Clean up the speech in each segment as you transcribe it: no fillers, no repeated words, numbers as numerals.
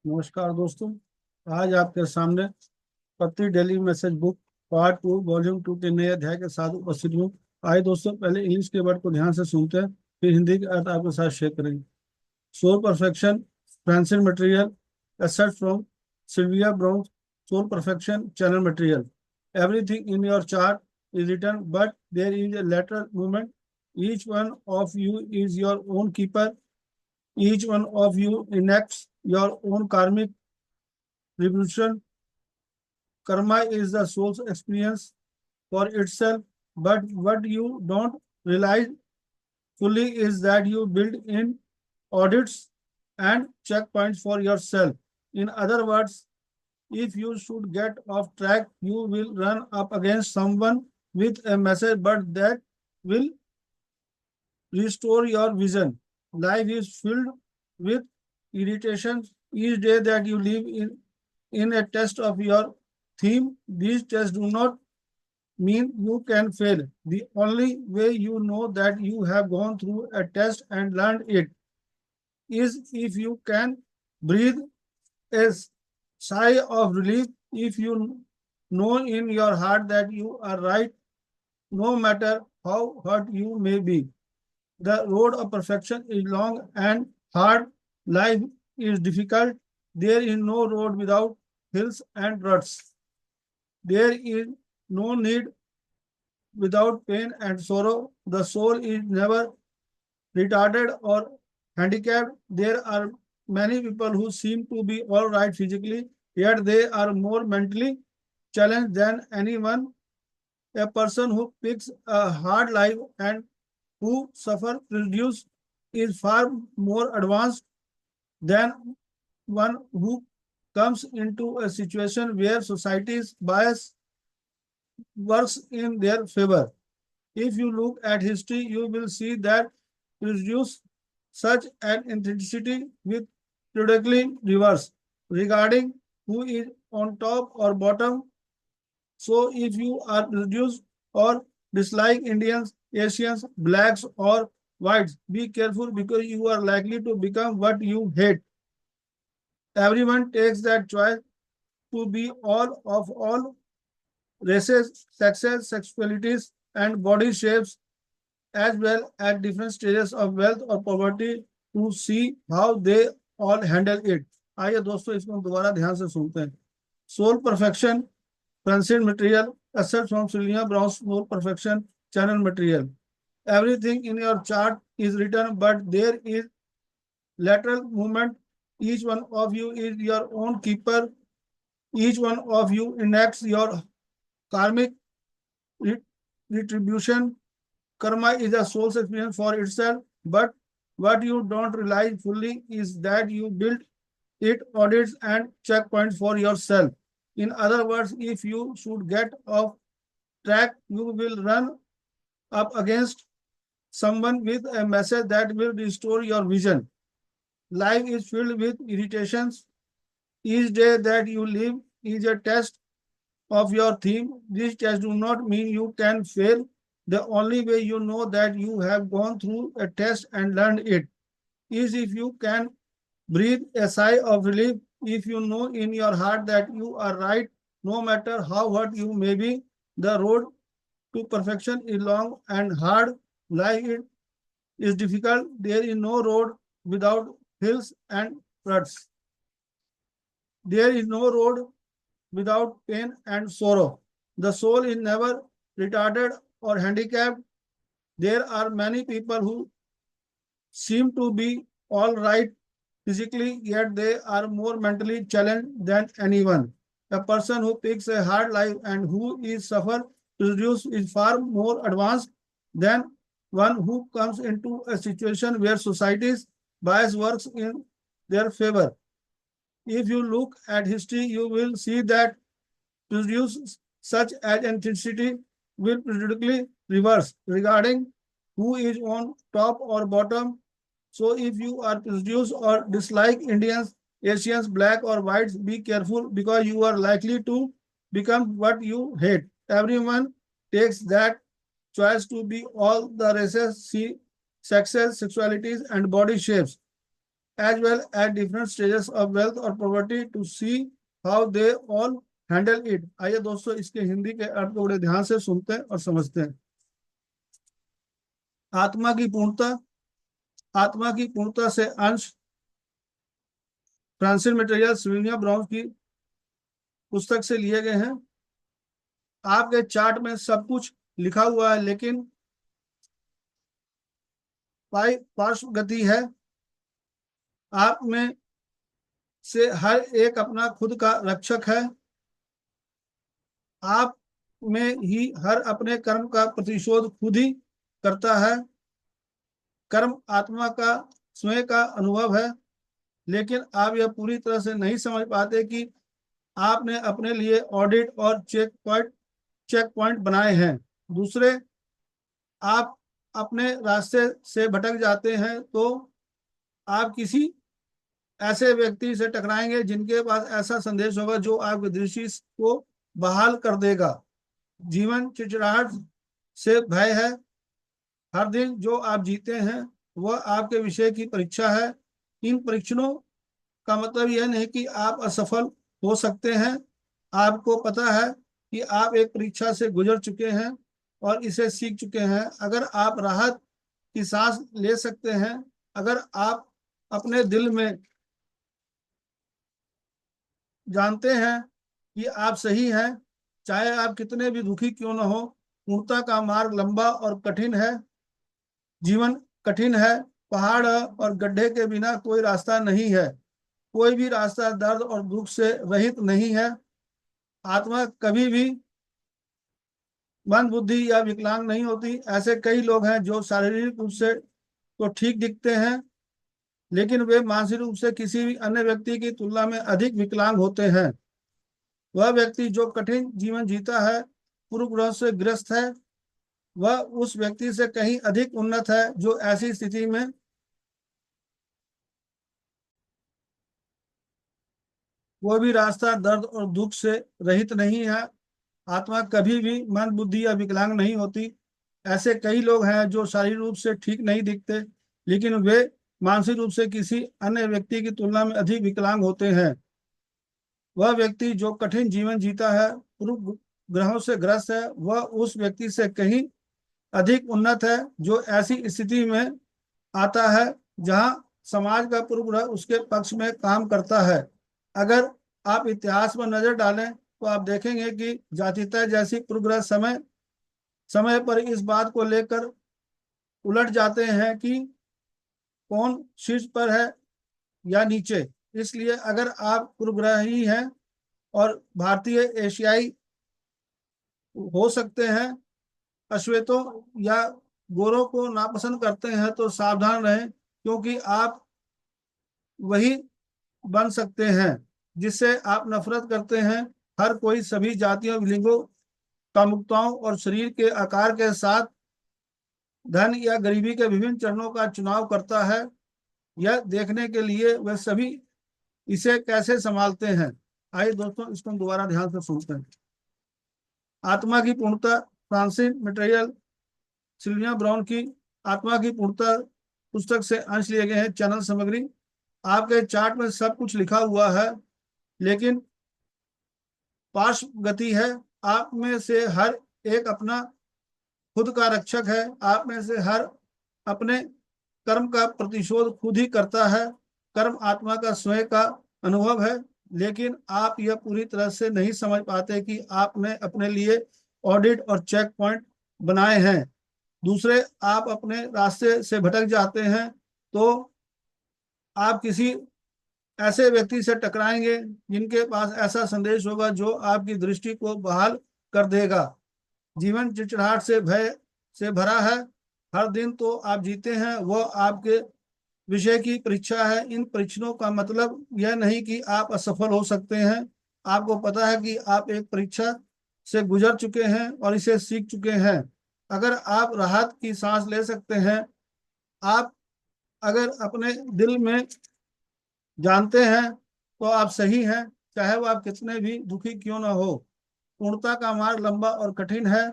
नमस्कार दोस्तों। आज आपके सामने पत्री daily message book part 2 volume 2 के नए अध्याय के साथ उपस्थित हूँ। आइए दोस्तों, पहले इंग्लिश के वर्ड को ध्यान से सुनते हैं, फिर हिंदी के अर्थ आपके साथ शेयर करेंगे। Soul perfection, Francis material, excerpt from Sylvia Browne, soul perfection channel material. Everything in your chart is written, but there is a lateral movement. Each one of you is your own keeper. Each one of you enacts your own karmic revolution. Karma is the soul's experience for itself, but what you don't realize fully is that you build in audits and checkpoints for yourself. In other words, if you should get off track, you will run up against someone with a message, but that will restore your vision. Life is filled with irritations. Each day that you live in a test of your theme. These tests do not mean you can fail. The only way you know that you have gone through a test and learned it is if you can breathe a sigh of relief, if you know in your heart that you are right, no matter how hurt you may be. The road of perfection is long and hard. Life is difficult. There is no road without hills and ruts. There is no need without pain and sorrow. The soul is never retarded or handicapped. There are many people who seem to be all right physically, yet they are more mentally challenged than anyone. A person who picks a hard life and who suffer reduce is far more advanced than one who comes into a situation where society's bias works in their favor. If you look at history, you will see that produce such an intensity with periodically reverse regarding who is on top or bottom. So if you are reduced or dislike Indians, Asians, blacks, or whites, be careful because you are likely to become what you hate. Everyone takes that choice to be all of all races, sexes, sexualities, and body shapes, as well as different stages of wealth or poverty to see how they all handle it. आइए दोस्तों, इसको हम दोबारा ध्यान से सुनते हैं। Soul perfection, Francis material, excerpt from Sylvia Brown's Soul Perfection channel material. Everything in your chart is written, but there is lateral movement. Each one of you is your own keeper. Each one of you enacts your karmic retribution. Karma is a soul's experience for itself, but what you don't realize fully is that you build it audits and checkpoints for yourself. In other words, if you should get off track, you will run up against someone with a message that will restore your vision. Life is filled with irritations. Each day that you live is a test of your theme. These tests do not mean you can fail. The only way you know that you have gone through a test and learned it is if you can breathe a sigh of relief, if you know in your heart that you are right, no matter how hurt you may be. The road to perfection is long and hard. Life is difficult. There is no road without hills and ruts. There is no road without pain and sorrow. The soul is never retarded or handicapped. There are many people who seem to be all right physically, yet they are more mentally challenged than anyone. A person who picks a hard life and who is suffer reduced is far more advanced than one who comes into a situation where society's bias works in their favor. If you look at history, you will see that produce such as intensity will periodically reverse regarding who is on top or bottom. So if you are prejudiced or dislike Indians, Asians, black or whites, be careful because you are likely to become what you hate. Everyone takes that choice to be all the races, sexes, sexualities, and body shapes, as well as different stages of wealth or poverty to see how they all handle it। आइए दोस्तों इसके हिंदी के अर्थ को बड़े ध्यान से सुनते हैं और समझते हैं। आत्मा की पूर्णता। आत्मा की पूर्णता से अंश फ्रांसिस मटेरियल सिल्विया ब्राउन की पुस्तक से लिए गए हैं। आपके चार्ट में सब कुछ लिखा हुआ है, लेकिन पार्श्व गति है। आप में से हर एक अपना खुद का रक्षक है। आप में ही हर अपने कर्म का प्रतिशोध खुद ही करता है। कर्म आत्मा का स्वयं का अनुभव है, लेकिन आप यह पूरी तरह से नहीं समझ पाते कि आपने अपने लिए ऑडिट और चेक पॉइंट बनाए हैं। दूसरे, आप अपने रास्ते से भटक जाते हैं तो आप किसी ऐसे व्यक्ति से टकराएंगे जिनके पास ऐसा संदेश होगा जो आपकी दृष्टि को बहाल कर देगा। जीवन चिड़चिड़ाहट से भय है। हर दिन जो आप जीते हैं वह आपके विषय की परीक्षा है। इन परीक्षणों का मतलब यह नहीं कि आप असफल हो सकते हैं। आपको पता है कि आप एक परीक्षा से गुजर चुके हैं और इसे सीख चुके हैं। अगर आप राहत की सांस ले सकते हैं, अगर आप अपने दिल में जानते हैं कि आप सही हैं, चाहे आप कितने भी दुखी क्यों न हो। पूर्णता का मार्ग लंबा और कठिन है। जीवन कठिन है। पहाड़ और गड्ढे के बिना कोई रास्ता नहीं है। कोई भी रास्ता दर्द और दुख से रहित नहीं है। आत्मा कभी भी मंद बुद्धि या विकलांग नहीं होती। ऐसे कई लोग हैं जो शारीरिक रूप से तो ठीक दिखते हैं, लेकिन वे मानसिक रूप से किसी भी अन्य व्यक्ति की तुलना में अधिक विकलांग होते हैं। वह व्यक्ति जो कठिन जीवन जीता है, पूर्व ग्रह से ग्रस्त है, वह उस व्यक्ति से कहीं अधिक उन्नत है जो ऐसी स्थिति में कोई भी रास्ता दर्द और दुख से रहित नहीं है। आत्मा कभी भी मंद बुद्धि या विकलांग नहीं होती। ऐसे कई लोग हैं जो शारीरिक रूप से ठीक नहीं दिखते, लेकिन वे मानसिक रूप से किसी अन्य व्यक्ति की तुलना में अधिक विकलांग होते हैं। वह व्यक्ति जो कठिन जीवन जीता है, पूर्व ग्रहों से ग्रस्त है, वह उस व्यक्ति से कहीं अधिक उन्नत है जो ऐसी स्थिति में आता है जहां समाज का पूर्व ग्रह उसके पक्ष में काम करता है। अगर आप इतिहास पर नजर डालें तो आप देखेंगे कि जातिता जैसी पूर्व ग्रह समय समय पर इस बात को लेकर उलट जाते हैं कि कौन शीर्ष पर है या नीचे। इसलिए अगर आप पूर्वग्रही हैं और भारतीय एशियाई हो सकते हैं, अश्वेतों या गोरों को नापसंद करते हैं, तो सावधान रहें, क्योंकि आप वही बन सकते हैं जिससे आप नफरत करते हैं। हर कोई सभी जातियों, लिंगों, कामुकताओं और शरीर के आकार के साथ धन या गरीबी के विभिन्न चरणों का चुनाव करता है, यह देखने के लिए वे सभी इसे कैसे संभालते हैं। आइए दोस्तों इसको हम दोबारा ध्यान से सुनते हैं। आत्मा की पूर्णता, फ्रांसिस मटेरियल सिल्विया ब्राउन की आत्मा की पूर्णता पुस्तक से अंश लिए गए हैं। चैनल सामग्री। आपके चार्ट में सब कुछ लिखा हुआ है, लेकिन पार्श्व गति है। आप में से हर एक अपना खुद का रक्षक है। आप में से हर अपने कर्म का प्रतिशोध खुद ही करता है। कर्म आत्मा का स्वयं का अनुभव है, लेकिन आप यह पूरी तरह से नहीं समझ पाते कि आपने अपने लिए ऑडिट और चेक पॉइंट बनाए हैं। दूसरे, आप अपने रास्ते से भटक जाते हैं तो आप किसी ऐसे व्यक्ति से टकराएंगे जिनके पास ऐसा संदेश होगा जो आपकी दृष्टि को बहाल कर देगा। जीवन चिड़चिड़ाहट से भय से भरा है। हर दिन तो आप जीते हैं वह आपके विषय की परीक्षा है। इन परीक्षणों का मतलब यह नहीं कि आप असफल हो सकते हैं। आपको पता है कि आप एक परीक्षा से गुजर चुके हैं और इसे सीख चुके हैं। अगर आप राहत की सांस ले सकते हैं, आप अगर अपने दिल में जानते हैं तो आप सही हैं, चाहे वो आप कितने भी दुखी क्यों ना हो। पूर्णता का मार्ग लंबा और कठिन है।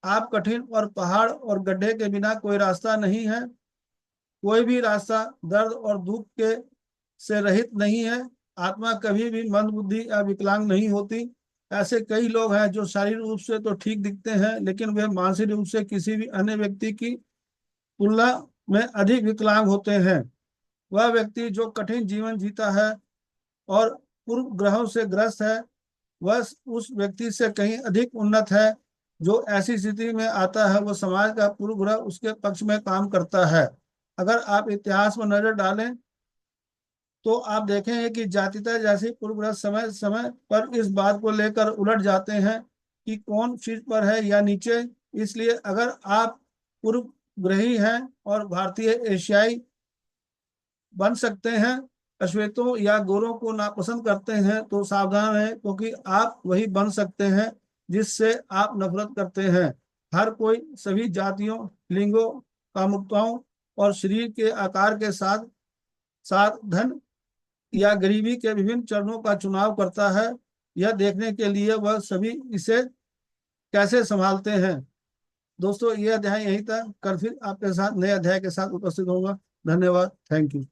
आप कठिन और पहाड़ और गड्ढे के बिना कोई रास्ता नहीं है। कोई भी रास्ता दर्द और दुख के से रहित नहीं है। आत्मा कभी भी मंदबुद्धि या विकलांग नहीं होती। ऐसे कई लोग हैं जो शारीरिक रूप से तो ठीक दिखते हैं, लेकिन वे मानसिक रूप से किसी भी अन्य व्यक्ति की तुलना में अधिक विकलांग होते हैं। वह व्यक्ति जो कठिन जीवन जीता है और पूर्व ग्रहों से ग्रस्त है, वह उस व्यक्ति से कहीं अधिक उन्नत है। जो ऐसी स्थिति में आता है, वो समाज का पूर्व ग्रह उसके पक्ष में काम करता है। अगर आप इतिहास में नजर डालें तो आप देखेंगे कि जातिता जैसी पूर्व ग्रह समय समय पर इस बात को लेकर उलट जाते हैं कि कौन शीर्ष पर है या नीचे। इसलिए अगर आप पूर्व ग्रही हैं और भारतीय एशियाई बन सकते हैं, अश्वेतों या गोरों को नापसंद करते हैं, तो सावधान है, क्योंकि आप वही बन सकते हैं जिससे आप नफरत करते हैं। हर कोई सभी जातियों, लिंगों, कामुकताओं और शरीर के आकार के साथ साथ धन या गरीबी के विभिन्न चरणों का चुनाव करता है, यह देखने के लिए वह सभी इसे कैसे संभालते हैं। दोस्तों, यह अध्याय यही था। कल फिर आपके साथ नए अध्याय के साथ उपस्थित होगा। धन्यवाद। Thank you.